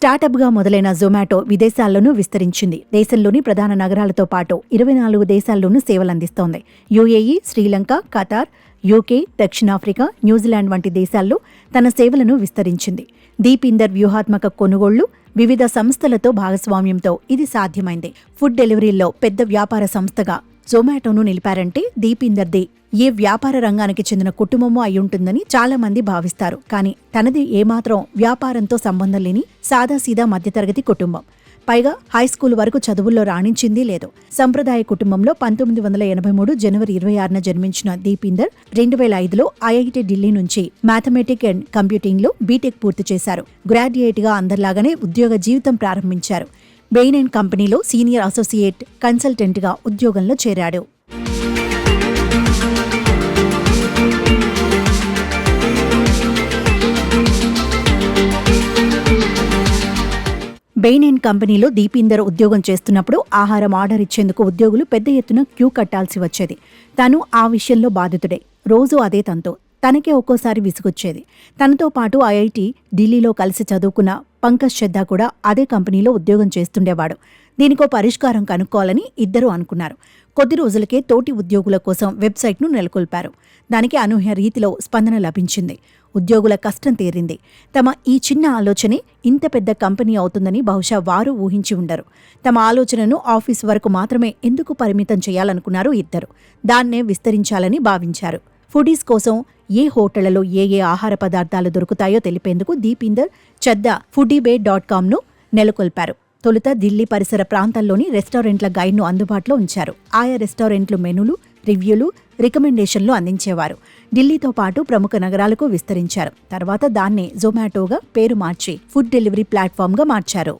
స్టార్టప్గా మొదలైన జొమాటో విదేశాల్లోనూ విస్తరించింది. దేశంలోని ప్రధాన నగరాలతో పాటు 24 దేశాల్లోనూ సేవలందిస్తోంది. యుఏఈ, శ్రీలంక, ఖతార్, యూకే, దక్షిణాఫ్రికా, న్యూజిలాండ్ వంటి దేశాల్లో తన సేవలను విస్తరించింది. దీపీందర్ వ్యూహాత్మక కొనుగోళ్లు, వివిధ సంస్థలతో భాగస్వామ్యంతో ఇది సాధ్యమైంది. ఫుడ్ డెలివరీల్లో పెద్ద వ్యాపార సంస్థగా జొమాటోను నిలిపారంటే దీపీందర్ది ఏ వ్యాపార రంగానికి చెందిన కుటుంబమో అయ్యుంటుందని చాలా మంది భావిస్తారు. కానీ తనది ఏమాత్రం వ్యాపారంతో సంబంధం లేని సాదాసీదా మధ్యతరగతి కుటుంబం. పైగా హైస్కూల్ వరకు చదువుల్లో రాణించింది లేదు. సంప్రదాయ కుటుంబంలో 1983 జనవరి 26న జన్మించిన దీపీందర్ 2005లో ఐఐటి ఢిల్లీ నుంచి మ్యాథమెటిక్ అండ్ కంప్యూటింగ్లో బీటెక్ పూర్తి చేశారు. గ్రాడ్యుయేట్గా అందరిలాగానే ఉద్యోగ జీవితం ప్రారంభించారు. బెయిన్ అండ్ కంపెనీలో సీనియర్ అసోసియేట్ కన్సల్టెంట్గా ఉద్యోగంలో చేరాడు. బెయిన్ అండ్ కంపెనీలో దీపీందర్ ఉద్యోగం చేస్తున్నప్పుడు ఆహారం ఆర్డర్ ఇచ్చేందుకు ఉద్యోగులు పెద్ద ఎత్తున క్యూ కట్టాల్సి వచ్చేది. తను ఆ విషయంలో బాధితుడే. రోజూ అదే తనతో. తనకే ఒక్కోసారి విసుగొచ్చేది. తనతో పాటు ఐఐటి ఢిల్లీలో కలిసి చదువుకున్న పంకజ్ శ్రద్ధ కూడా అదే కంపెనీలో ఉద్యోగం చేస్తుండేవాడు. దీనికో పరిష్కారం కనుక్కోవాలని ఇద్దరూ అనుకున్నారు. కొద్ది రోజులకే తోటి ఉద్యోగుల కోసం వెబ్సైట్ను నెలకొల్పారు. దానికి అనూహ్య రీతిలో స్పందన లభించింది. ఉద్యోగుల కష్టం తీరింది. తమ ఈ చిన్న ఆలోచనే ఇంత పెద్ద కంపెనీ అవుతుందని బహుశా వారు ఊహించి ఉండరు. తమ ఆలోచనను ఆఫీస్ వరకు మాత్రమే ఎందుకు పరిమితం చేయాలనుకున్నారు ఇద్దరు. దాన్నే విస్తరించాలని భావించారు. ఫుడీస్ కోసం ఏ హోటళ్లలో ఏ ఆహార పదార్థాలు దొరుకుతాయో తెలిపేందుకు దీపీందర్ ఛద్ద foodibay.comను నెలకొల్పారు. తొలుత ఢిల్లీ పరిసర ప్రాంతాల్లోని రెస్టారెంట్ల గైడ్ను అందుబాటులో ఉంచారు. ఆయా రెస్టారెంట్లు మెనూలు, రివ్యూలు, రికమెండేషన్లు అందించేవారు. ఢిల్లీతో పాటు ప్రముఖ నగరాలకు విస్తరించారు. తర్వాత దాన్నే జొమాటోగా పేరు మార్చి ఫుడ్ డెలివరీ ప్లాట్ఫామ్గా మార్చారు.